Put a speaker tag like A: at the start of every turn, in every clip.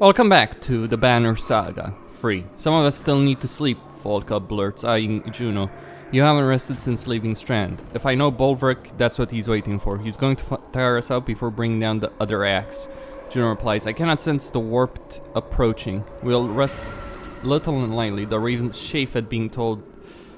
A: Welcome back to the Banner Saga. Free. Some of us still need to sleep, Volka blurts, eyeing Juno. You haven't rested since leaving Strand. If I know Bolverk, that's what he's waiting for. He's going to tire us out before bringing down the other axe. Juno replies, I cannot sense the warped approaching. We'll rest little and lightly. The ravens chafe at being told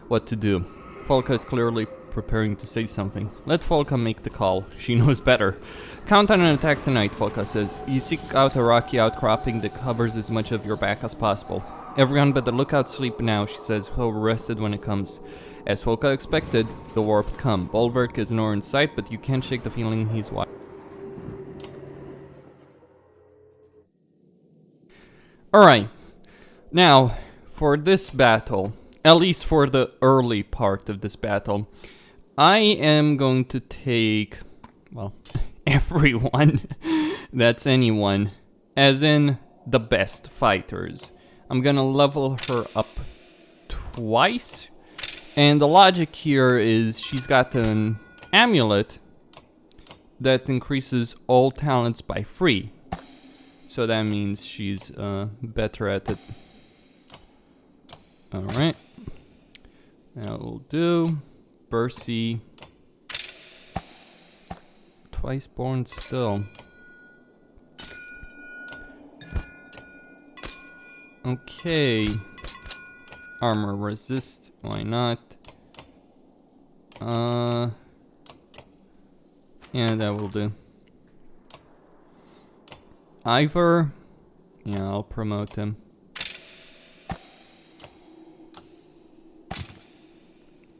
A: what to do. Volka is clearly preparing to say something. Let Volka make the call. She knows better. Count on an attack tonight, Volka says. You seek out a rocky outcropping that covers as much of your back as possible. Everyone but the lookout sleep now, she says, so we're rested when it comes. As Volka expected, the warp come. Bolverk is nowhere in sight, but you can't shake the feeling he's watching. Alright, now, for this battle, at least for the early part of this battle, I am going to take, well, everyone, that's anyone, as in the best fighters. I'm gonna level her up twice, and the logic here is she's got an amulet that increases all talents by 3. So that means she's better at it. Alright. That will do. Bercy. Twice born still. Okay. Armor resist. Why not? Yeah, that will do. Iver. Yeah, I'll promote him.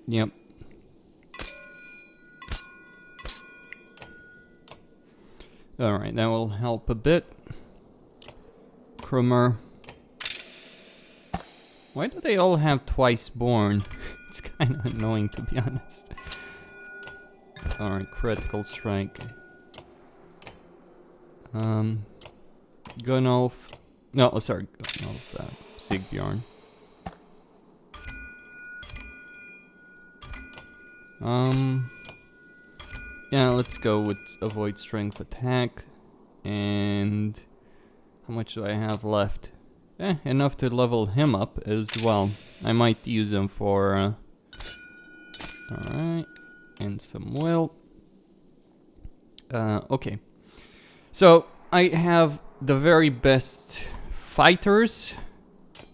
A: Yep. Alright, that will help a bit. Krummer. Why do they all have twice born? It's kind of annoying, to be honest. Alright, critical strike. Gunnulf. No, oh, sorry. Gunnulf, Sigbjorn. Yeah, let's go with avoid strength attack. And how much do I have left? Enough to level him up as well. I might use him for alright. And some will. Okay. So I have the very best fighters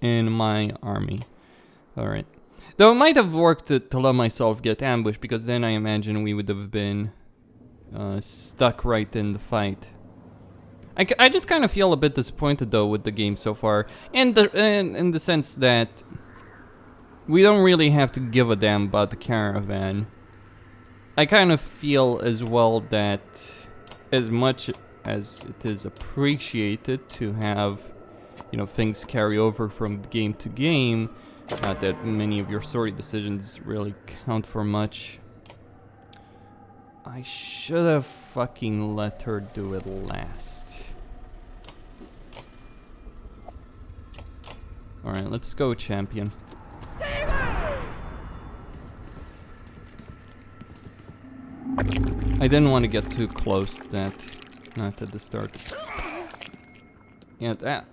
A: in my army. Alright. Though it might have worked to let myself get ambushed, because then I imagine we would have been stuck right in the fight. I just kind of feel a bit disappointed though with the game so far, in the sense that we don't really have to give a damn about the caravan. I kind of feel as well that as much as it is appreciated to have, you know, things carry over from game to game, not that many of your story decisions really count for much. I should have fucking let her do it last. Alright, let's go, champion. I didn't want to get too close to that. Not at the start. Yeah, that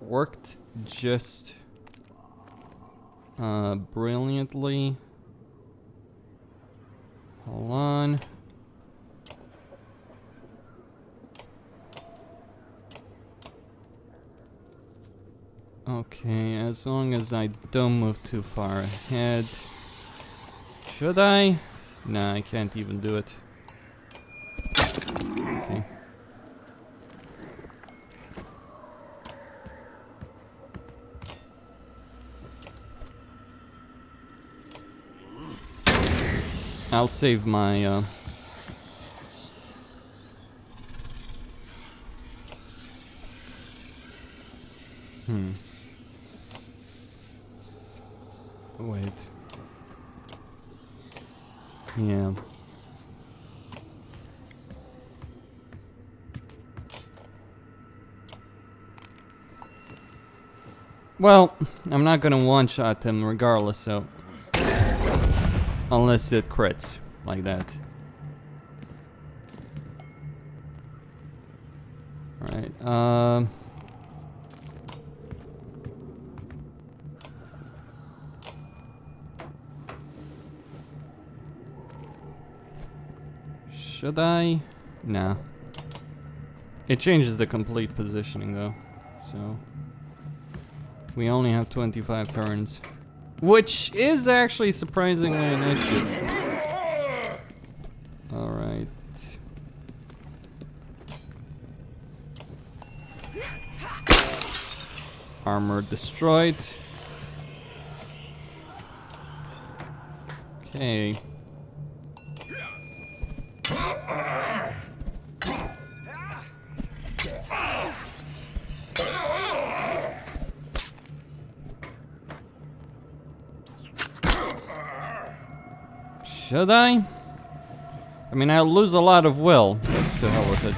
A: worked just brilliantly. Hold on. Okay, as long as I don't move too far ahead. Should I? Nah, I can't even do it. Okay. I'll save my wait. Yeah. Well, I'm not gonna one-shot him regardless, so... Unless it crits, like that. Alright, Should I? Nah. It changes the complete positioning though. So we only have 25 turns. Which is actually surprisingly an issue. Alright. Armor destroyed. Okay. Should I? I mean, I'll lose a lot of will, but to hell with it.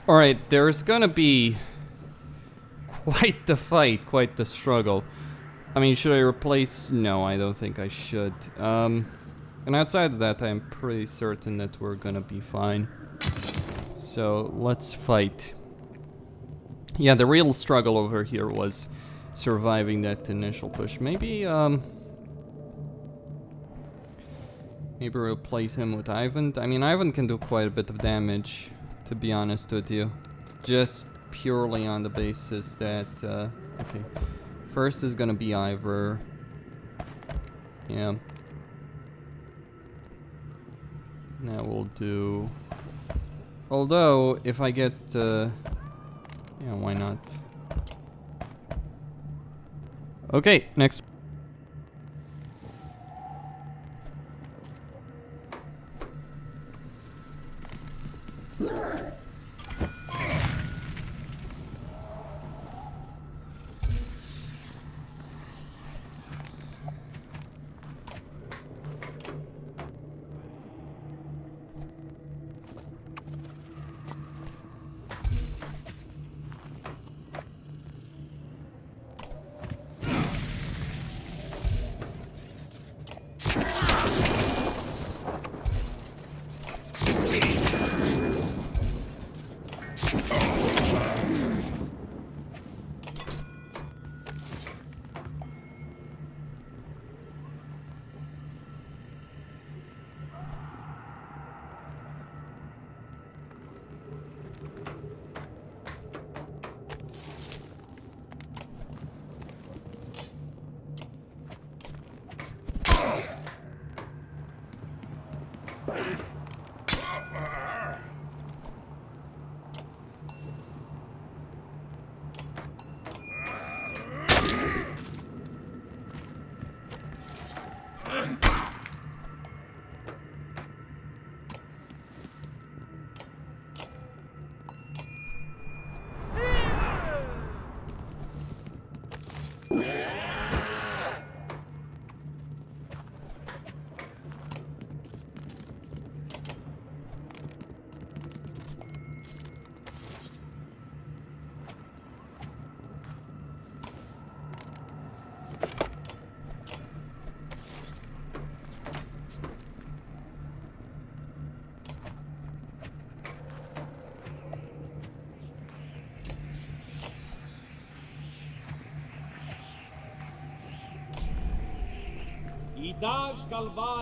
A: Alright, there's gonna be quite the fight, quite the struggle. I mean, should I replace? No, I don't think I should. And outside of that, I'm pretty certain that we're gonna be fine. So, let's fight. Yeah, the real struggle over here was surviving that initial push. Maybe, maybe replace him with Ivan. I mean, Ivan can do quite a bit of damage, to be honest with you. Just purely on the basis that, okay. First is gonna be Iver. Yeah. Now we'll do... Although, if I get, yeah, why not? Okay, next.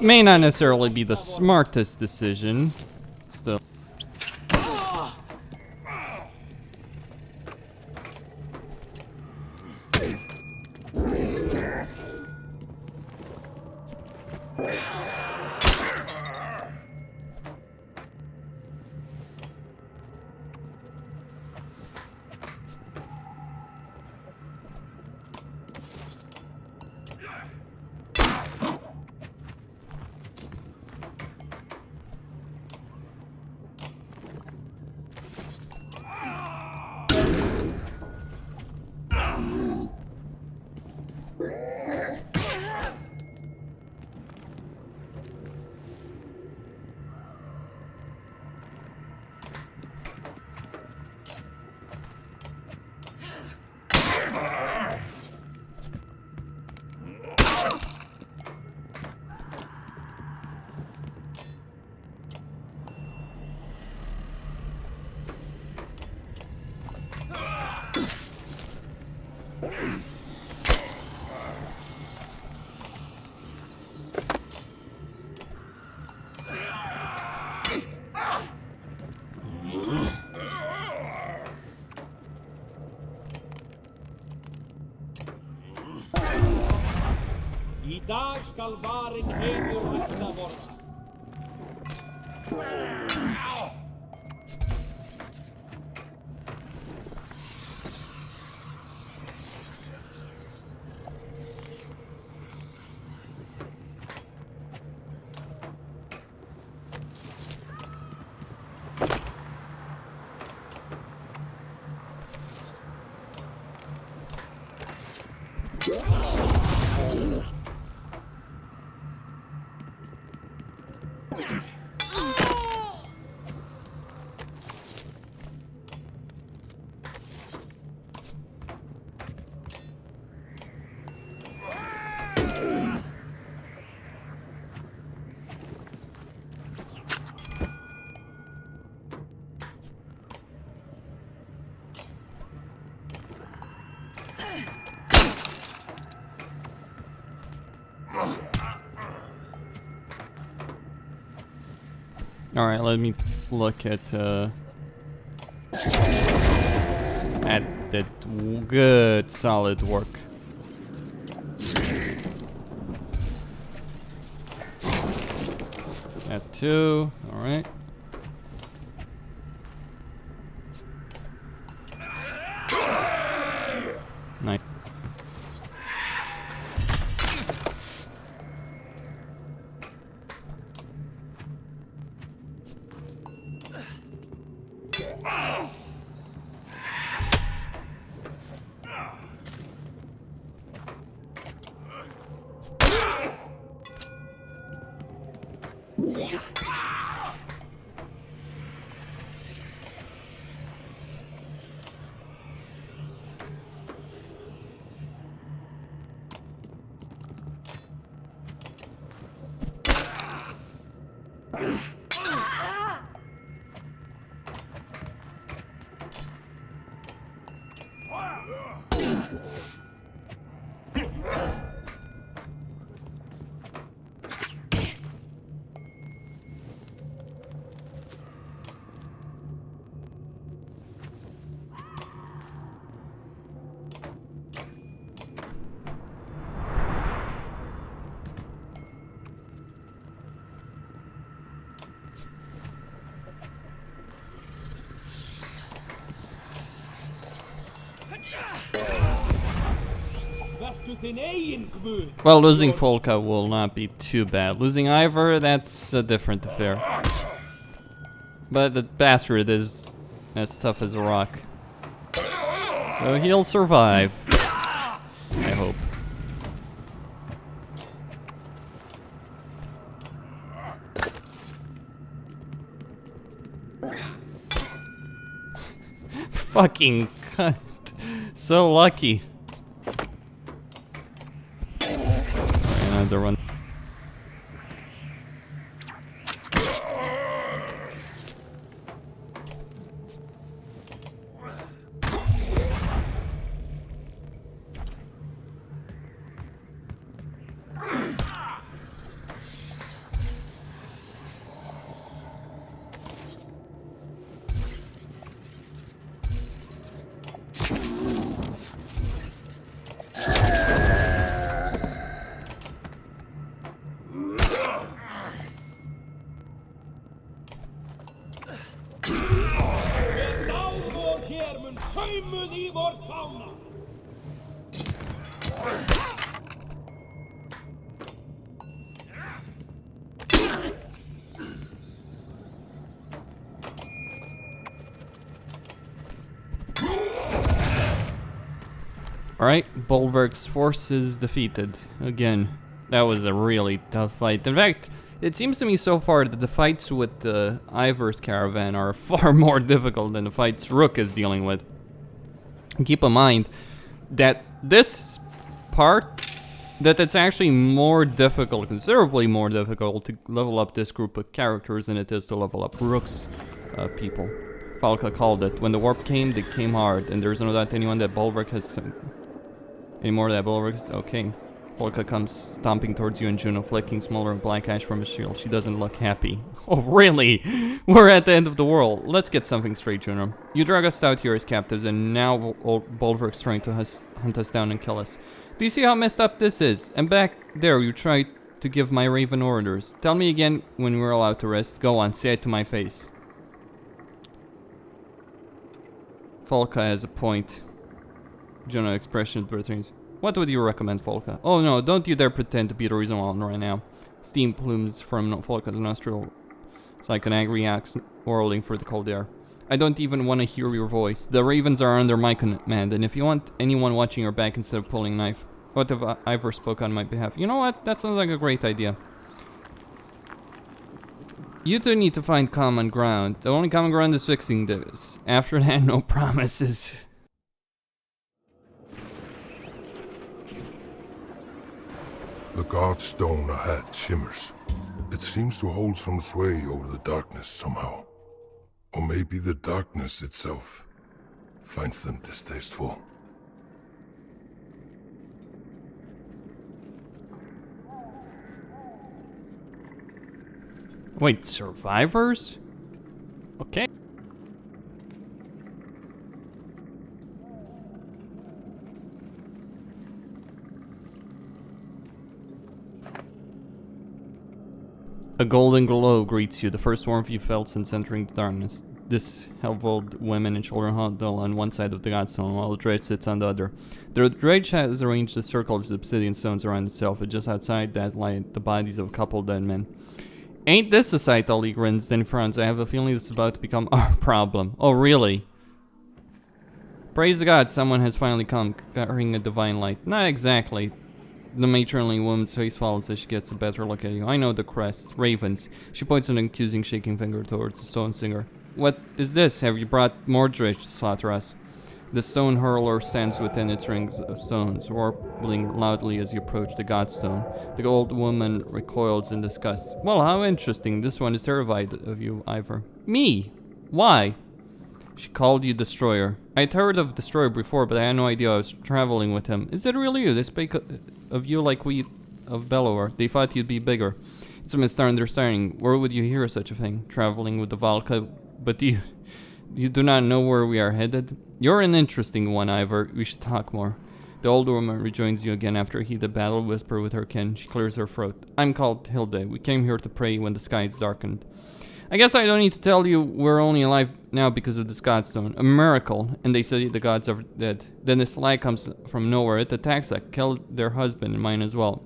A: May not necessarily be the smartest decision, still.
B: Dag skal varin heiður hætta vorra.
A: Alright, let me look at that good solid work. That too, alright. Nice. Well, losing Folka will not be too bad. Losing Iver, that's a different affair. But the bastard is as tough as a rock. So he'll survive. I hope. Fucking cunt. So lucky. Another one. Alright, Bolverk's forces defeated. Again, that was a really tough fight. In fact, it seems to me so far that the fights with the Iver's caravan are far more difficult than the fights Rook is dealing with. And keep in mind that this part, that it's actually more difficult, considerably more difficult to level up this group of characters than it is to level up Rook's people. Falca called it. When the warp came, they came hard, and there's no doubt to anyone that Bolverk has... Anymore that Bolverk... Okay. Falca comes stomping towards you and Juno, flicking smaller black ash from his shield. She doesn't look happy. Oh, really? We're at the end of the world. Let's get something straight, Juno. You drag us out here as captives, and now Bolverk's trying to hunt us down and kill us. Do you see how messed up this is? And back there, you tried to give my raven orders. Tell me again when we're allowed to rest. Go on, say it to my face. Falca has a point. Juno expression returns. What would you recommend, Falca? Oh no, don't you dare pretend to be the reason why I'm right now. Steam plumes from Falca's nostril. It's like an angry axe whirling through the cold air. I don't even want to hear your voice. The ravens are under my command, and if you want anyone watching your back instead of pulling a knife, what if Iver spoke on my behalf? You know what? That sounds like a great idea. You two need to find common ground. The only common ground is fixing this. After that, no promises.
C: The Godstone ahead shimmers. It seems to hold some sway over the darkness somehow. Or maybe the darkness itself finds them distasteful.
A: Wait, survivors? Okay. A golden glow greets you, the first warmth you felt since entering the darkness. Disheveled women and children huddle on one side of the Godstone, while the dredge sits on the other. The dredge has arranged a circle of obsidian stones around itself, and just outside that lie the bodies of a couple dead men. Ain't this a sight? Ollie grins, then frowns. I have a feeling this is about to become our problem. Oh, really? Praise the God, someone has finally come, carrying a divine light. Not exactly. The matronly woman's face falls as she gets a better look at you. I know the crest. Ravens. She points an accusing shaking finger towards the stone singer. What is this? Have you brought more dredge to slaughter us? The stone hurler stands within its rings of stones, warbling loudly as you approach the Godstone. The old woman recoils in disgust. Well, how interesting. This one is terrified of you, Iver. Me? Why? She called you Destroyer. I'd heard of Destroyer before, but I had no idea I was traveling with him. Is it really you? They speak of you like we of Bellower. They thought you'd be bigger. It's a misunderstanding. Where would you hear such a thing? Traveling with the Valka? But you do not know where we are headed? You're an interesting one, Iver. We should talk more. The old woman rejoins you again after a heated battle whisper with her kin. She clears her throat. I'm called Hilde. We came here to pray when the skies darkened. I guess I don't need to tell you we're only alive now because of this Godstone. A miracle. And they say the gods are dead. Then this lie comes from nowhere. It attacks us. Killed their husband and mine as well.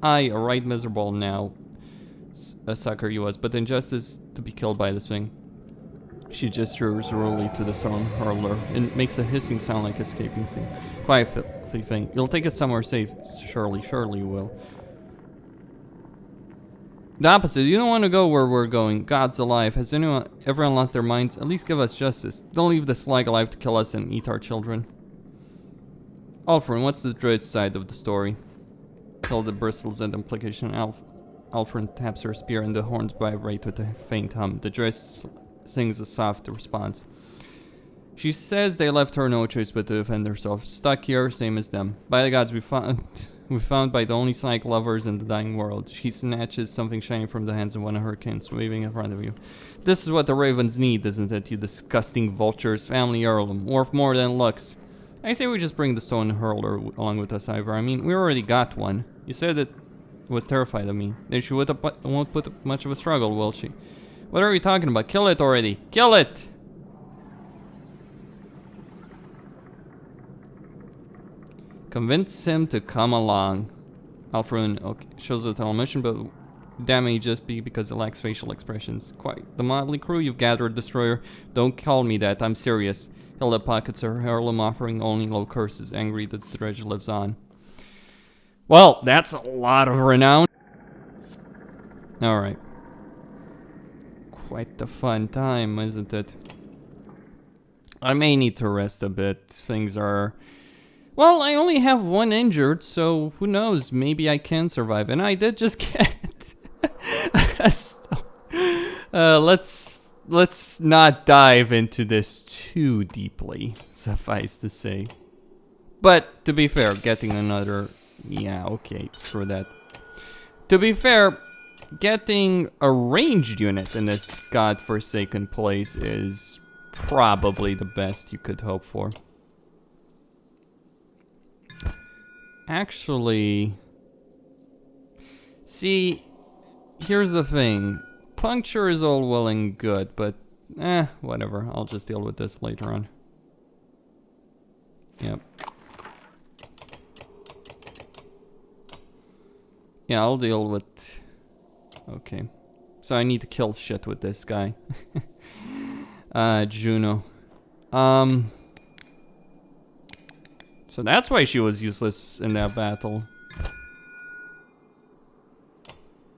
A: I, a right miserable now, a sucker he was, but injustice to be killed by this thing. She gestures rudely to the stone hurler and makes a hissing sound like escaping steam. Quiet, filthy thing. You'll take us somewhere safe. Surely you will. The opposite. You don't want to go where we're going. God's alive. Has everyone lost their minds? At least give us justice. Don't leave the slag alive to kill us and eat our children. Alfred, what's the dredge side of the story? Hilda bristles at implication. Alfred taps her spear and the horns vibrate with a faint hum. The dredge sings a soft response. She says they left her no choice but to defend herself. Stuck here, same as them. By the gods, we found by the only slag lovers in the dying world. She snatches something shiny from the hands of one of her kin, waving in front of you. This is what the ravens need, isn't it, you disgusting vultures? Family heirloom, worth more than looks. I say we just bring the stone hurler along with us, Iver. I mean, we already got one. You said it was terrified of me. Then she won't put much of a struggle, will she? What are you talking about? Kill it already. Kill it! Convince him to come along. Alfred shows a little mission, but that may just be because it lacks facial expressions. Quite the motley crew you've gathered, Destroyer. Don't call me that, I'm serious. Hilda pockets her heirloom, offering only low curses, angry that the dredge lives on. Well, that's a lot of renown. Alright. Quite the fun time, isn't it? I may need to rest a bit. Things are... Well, I only have one injured, so who knows? Maybe I can survive. And I did just get... let's not dive into this too deeply, suffice to say. But, to be fair, getting another... Yeah, okay, screw that. To be fair, getting a ranged unit in this godforsaken place is probably the best you could hope for. Actually, see, here's the thing. Puncture is all well and good, but whatever. I'll just deal with this later on. Yep. Yeah, I'll deal with... Okay. So I need to kill shit with this guy. Juno. So that's why she was useless in that battle.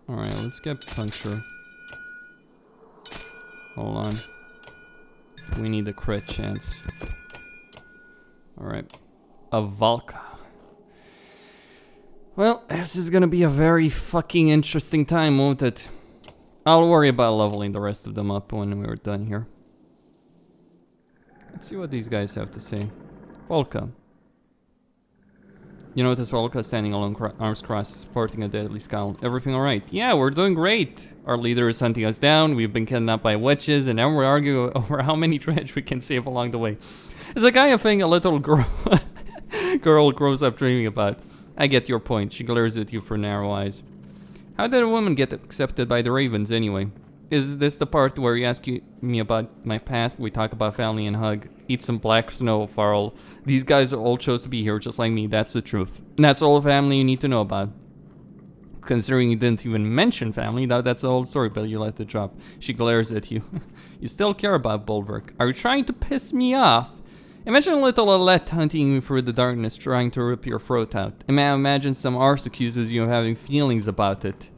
A: Alright, let's get Puncture. Hold on. We need a crit chance. Alright. A Valka. Well, this is gonna be a very fucking interesting time, won't it? I'll worry about leveling the rest of them up when we're done here. Let's see what these guys have to say. Volka. You notice Volka standing alone, arms crossed, sporting a deadly scowl. Everything alright? Yeah, we're doing great. Our leader is hunting us down, we've been kidnapped by witches, and now we're arguing over how many dredge we can save along the way. It's the kind of thing a little girl grows up dreaming about. I get your point. She glares at you for narrow eyes. How did a woman get accepted by the Ravens anyway? Is this the part where you ask me about my past? We talk about family and hug. Eat some black snow, Farrell. These guys all chose to be here just like me. That's the truth. And that's all the family you need to know about. Considering you didn't even mention family, that's the whole story, but you let it drop. She glares at you. You still care about Bolverk. Are you trying to piss me off? Imagine little Alette hunting you through the darkness, trying to rip your throat out. Imagine some arse accuses you of having feelings about it.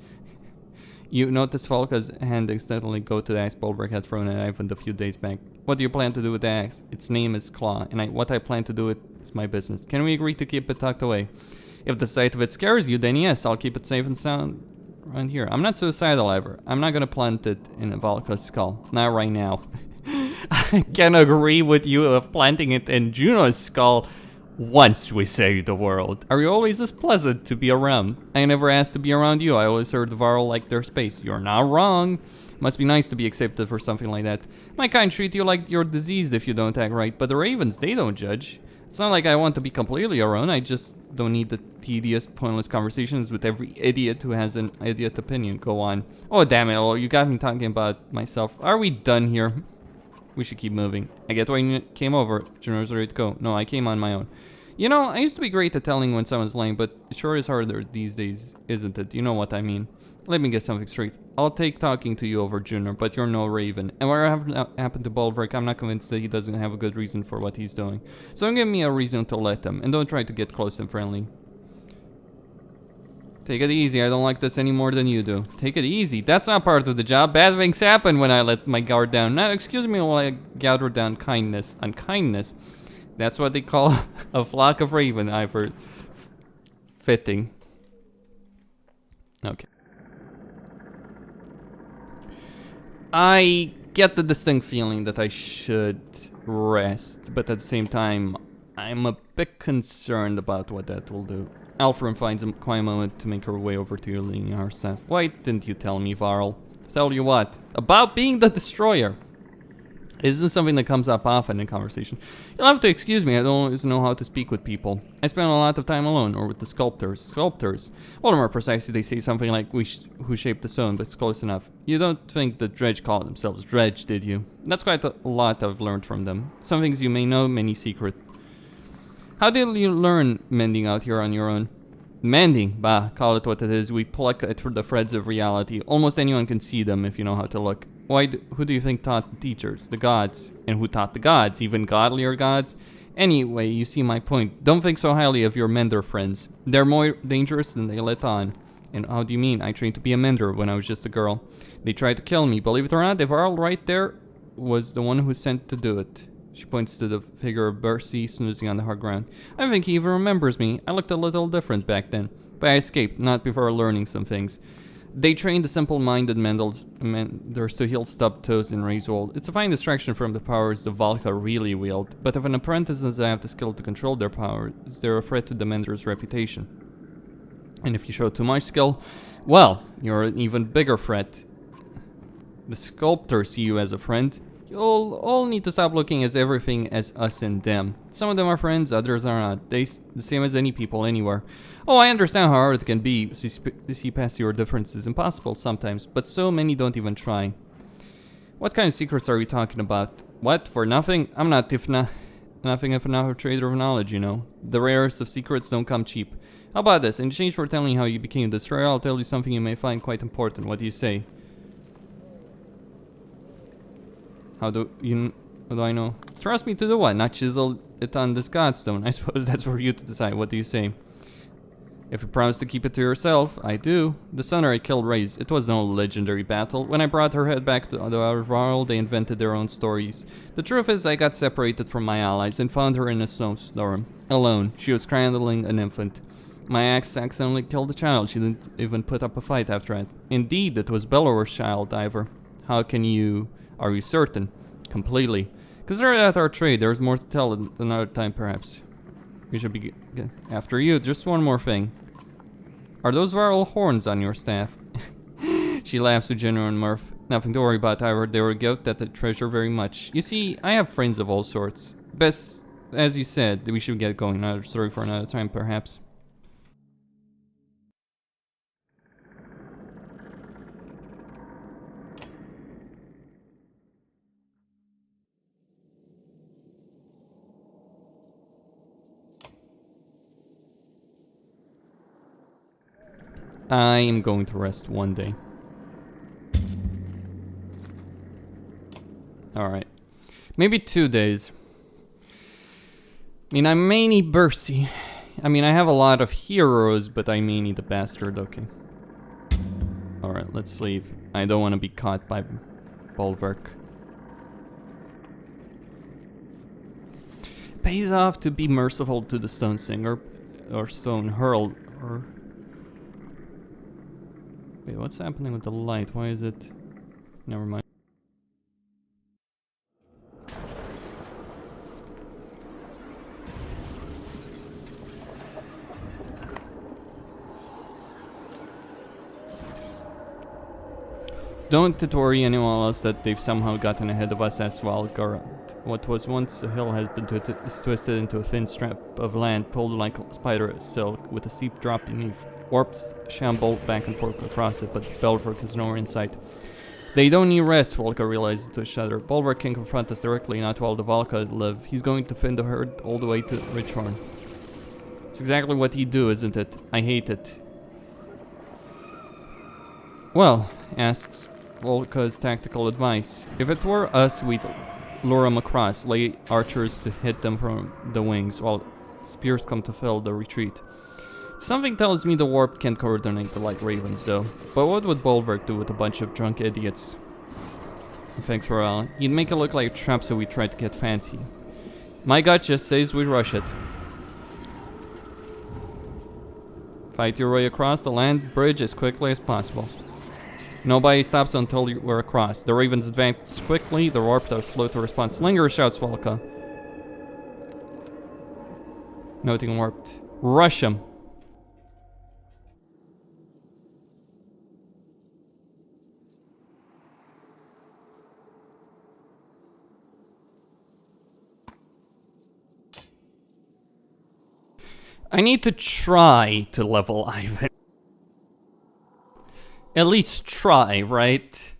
A: You notice Volka's hand accidentally go to the axe Bolverk had thrown at Ivan a few days back. What do you plan to do with the axe? Its name is Claw, and what I plan to do with is my business. Can we agree to keep it tucked away? If the sight of it scares you, then yes, I'll keep it safe and sound around here. I'm not suicidal, Iver. I'm not gonna plant it in Volka's skull. Not right now. I can agree with you of planting it in Juno's skull once we save the world. Are you always this pleasant to be around? I never asked to be around you. I always heard the Varl like their space. You're not wrong. Must be nice to be accepted for something like that. My kind treat you like you're diseased if you don't act right, but the Ravens, they don't judge. It's not like I want to be completely alone. I just don't need the tedious, pointless conversations with every idiot who has an idiot opinion. Go on. Oh, damn it, you got me talking about myself. Are we done here? We should keep moving. I get why you came over. Juno's ready to go. No, I came on my own. You know, I used to be great at telling when someone's lying, but it sure is harder these days, isn't it? You know what I mean. Let me get something straight. I'll take talking to you over Juno, but you're no Raven. And whatever happened to Bolverk, I'm not convinced that he doesn't have a good reason for what he's doing. So don't give me a reason to let him, and don't try to get close and friendly. Take it easy, I don't like this any more than you do. Take it easy, that's not part of the job. Bad things happen when I let my guard down. Now, excuse me while I gather down kindness. Unkindness. That's what they call a flock of raven, I've heard. Fitting. Okay. I get the distinct feeling that I should rest, but at the same time, I'm a bit concerned about what that will do. Alfred finds a quiet moment to make her way over to you, leaning on her staff. Why didn't you tell me, Varl? Tell you what? About being the destroyer. This isn't something that comes up often in conversation. You'll have to excuse me, I don't always know how to speak with people. I spend a lot of time alone, or with the sculptors. Sculptors? Well, more precisely, they say something like, who shaped the stone, but it's close enough. You don't think the Dredge called themselves Dredge, did you? That's quite a lot I've learned from them. Some things you may know, many secret. How did you learn mending out here on your own? Mending? Bah, call it what it is. We pluck at the threads of reality. Almost anyone can see them if you know how to look. Who do you think taught the teachers? The gods. And who taught the gods? Even godlier gods? Anyway, you see my point. Don't think so highly of your mender friends. They're more dangerous than they let on. And how do you mean? I trained to be a mender when I was just a girl. They tried to kill me. Believe it or not, Varl right there was the one who sent to do it. She points to the figure of Bercy snoozing on the hard ground. I think he even remembers me. I looked a little different back then. But I escaped, not before learning some things. They trained the simple-minded menders to heal stubbed toes and raise old. It's a fine distraction from the powers the Valka really wield. But if an apprentice doesn't have the skill to control their powers, they're a threat to the mender's reputation. And if you show too much skill, well, you're an even bigger threat. The sculptors see you as a friend. You'll all need to stop looking at everything as us and them. Some of them are friends, others are not. The same as any people anywhere. Oh, I understand how hard it can be. To see past your differences is impossible sometimes, but so many don't even try. What kind of secrets are we talking about? What, for nothing? I'm not nothing if not a trader of knowledge, you know. The rarest of secrets don't come cheap. How about this? In exchange for telling how you became a destroyer, I'll tell you something you may find quite important. What do you say? How do I know? Trust me to do what? Not chisel it on this Godstone. I suppose that's for you to decide. What do you say? If you promise to keep it to yourself, I do. The Sunner I killed Raze. It was no legendary battle. When I brought her head back to the outer world, they invented their own stories. The truth is, I got separated from my allies and found her in a snowstorm. Alone. She was cradling an infant. My axe accidentally killed the child. She didn't even put up a fight after that. Indeed, it was Bellower's child, Iver. How can you... Are you certain? Completely. Consider that our trade. There's more to tell another time, perhaps. We should be after you. Just one more thing. Are those viral horns on your staff? She laughs with genuine mirth. Nothing to worry about, Iver. They were a gift that I treasure very much. You see, I have friends of all sorts. Best, as you said, we should get going. Another story for another time, perhaps. I am going to rest one day. Alright. Maybe 2 days. I mean, I may need Bercy. I mean, I have a lot of heroes, but I may need a bastard, okay. Alright, let's leave. I don't want to be caught by Bolverk. Pays off to be merciful to the Stone Singer, or Stone Hurl, or... Wait, what's happening with the light? Why is it... Never mind. Don't worry anyone else that they've somehow gotten ahead of us as well, Garrett. What was once a hill has been is twisted into a thin strip of land pulled like spider silk with a steep drop beneath. Warps shamble back and forth across it, but Bolverk is nowhere in sight. They don't need rest, Volka realizes to a shudder. Bolverk can confront us directly, not while the Volka live. He's going to fend the herd all the way to Richhorn. It's exactly what he'd do, isn't it? I hate it. Well, asks Volka's tactical advice. If it were us, we'd lure them across, lay archers to hit them from the wings, while spears come to fill the retreat. Something tells me the warp can't coordinate like ravens, though. But what would Bolverk do with a bunch of drunk idiots? Thanks for all. He'd make it look like a trap, so we try to get fancy. My gut just says we rush it. Fight your way across the land bridge as quickly as possible. Nobody stops until we're across. The ravens advance quickly, the warps are slow to respond. Slinger, shouts Volka. Noting warped. Rush him. I need to try to level Ivan. At least try, right?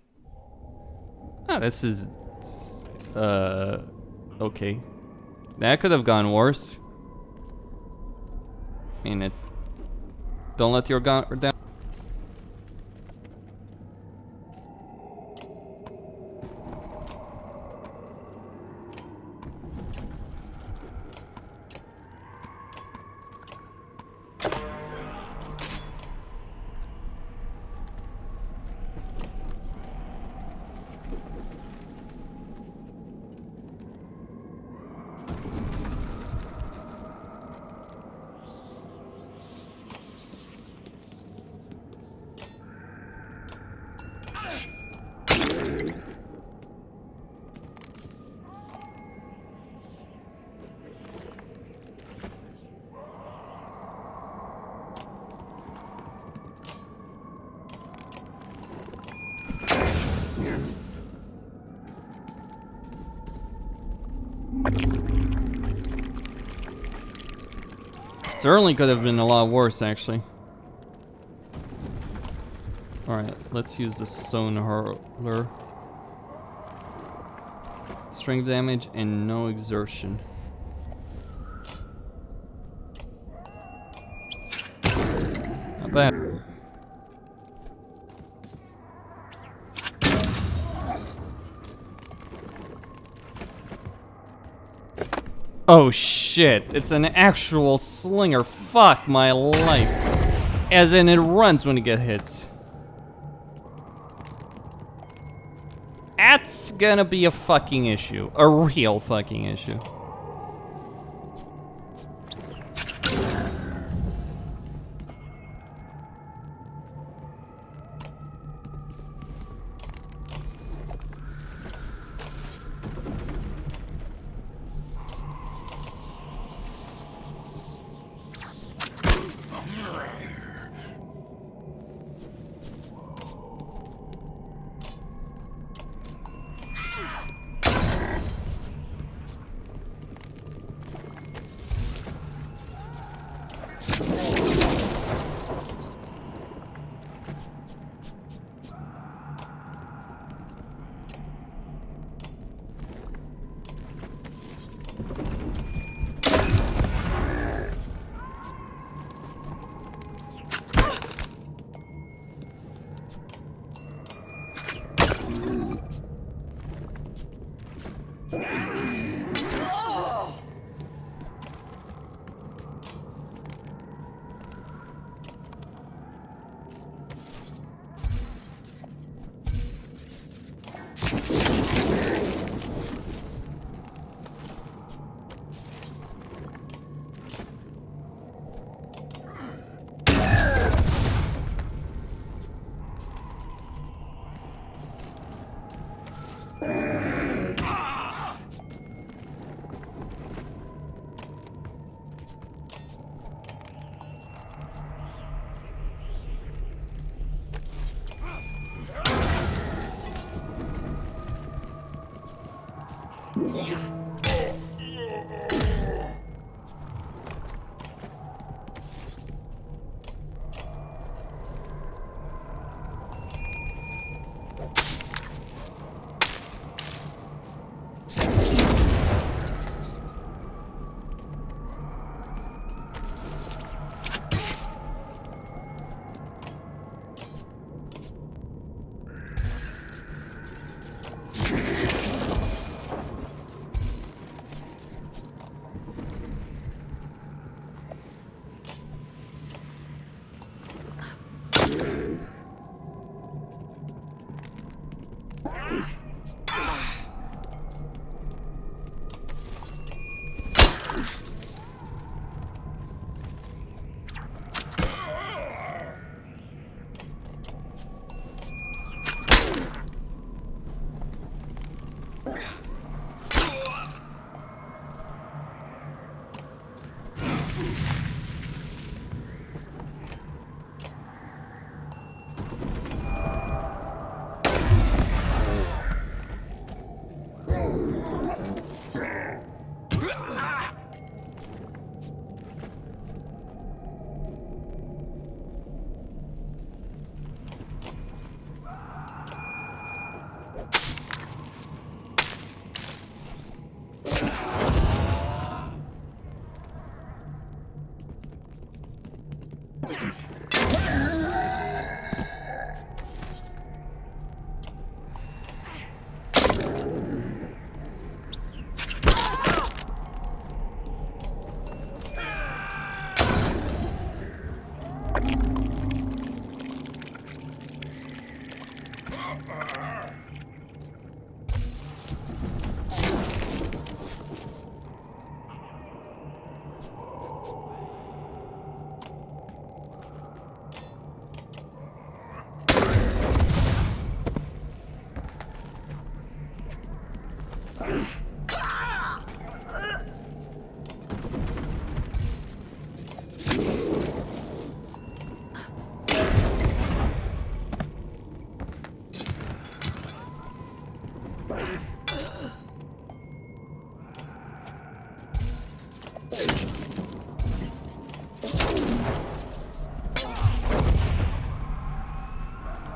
A: Ah, this is... okay. That could have gone worse. I mean, it... Don't let your guard down. Certainly could have been a lot worse, actually. Alright, let's use the Stone Hurler. Strength damage and no exertion. Not bad. Oh shit, it's an actual slinger. Fuck my life. As in, it runs when it gets hits. That's gonna be a fucking issue. A real fucking issue.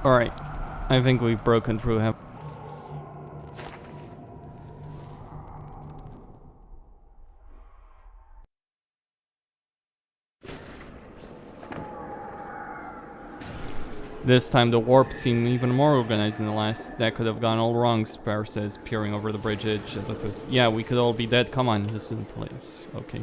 A: Alright, I think we've broken through him. This time the warp seemed even more organized than the last. That could have gone all wrong, Spare says, peering over the bridge edge. I thought it was, yeah, we could all be dead. Come on, this is in place. Okay.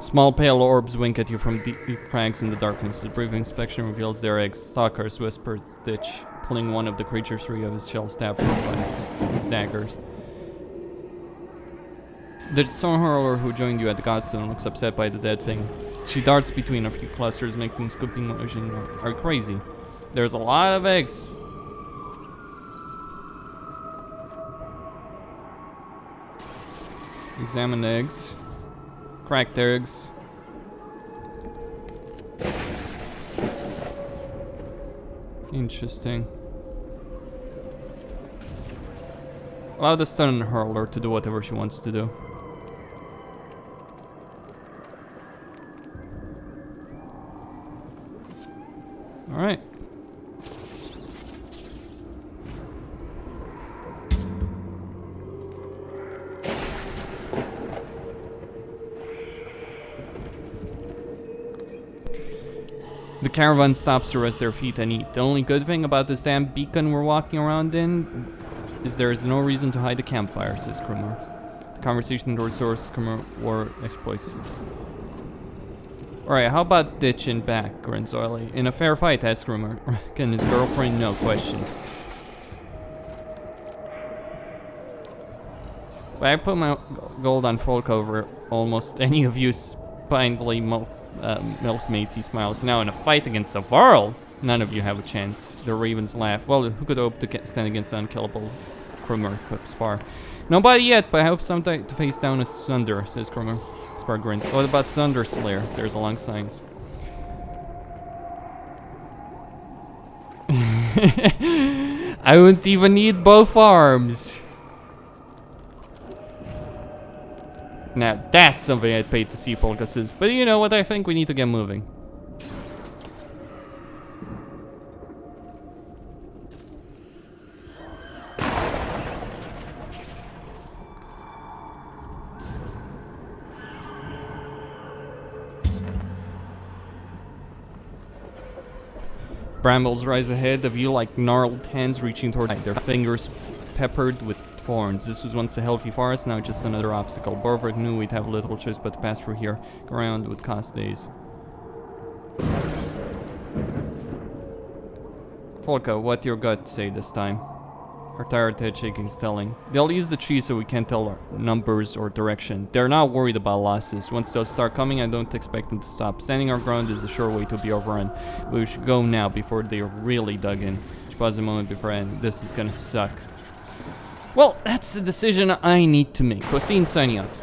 A: Small pale orbs wink at you from deep cracks in the darkness. A brief inspection reveals their eggs. Stalkers, whispered Stitch, pulling one of the creatures free of his shell stab by his daggers. The stone hurler who joined you at the Godstone looks upset by the dead thing. She darts between a few clusters, making scooping motion. Are you crazy? There's a lot of eggs. Examine the eggs. Cracked eggs. Interesting. Allow the stone hurler to do whatever she wants to do. Alright. The caravan stops to rest their feet and eat. The only good thing about this damn beacon we're walking around in is there is no reason to hide the campfire, says Krumar. The conversation towards source Krumar war exploits. Alright, how about ditching back, grins Oily. In a fair fight, asks Krumar. Can his girlfriend? No question. But I put my gold on Folk over almost any of you spindly milkmaids, he smiles. Now in a fight against the Varl, none of you have a chance. The ravens laugh. Well, who could hope to stand against the unkillable Krumar, quips Spar. Nobody yet, but I hope someday to face down a Sunder, says Krumar. Spar grins. What about Sunder Slayer? There's a long silence. I wouldn't even need both arms. Now that's something I'd pay to see, Folcus. But you know what, I think we need to get moving. Brambles rise ahead of you like gnarled hands reaching towards their fingers peppered with thorns. This was once a healthy forest, now just another obstacle. Bolverk knew we'd have little choice but to pass through here. Around would cost days. Folka, what your gut say this time? Her tired head shaking is telling. They'll use the tree so we can't tell our numbers or direction. They're not worried about losses. Once they'll start coming, I don't expect them to stop. Standing our ground is a sure way to be overrun. But we should go now before they're really dug in. She paused a moment before I end. This is gonna suck. Well, that's the decision I need to make. Costin signing out.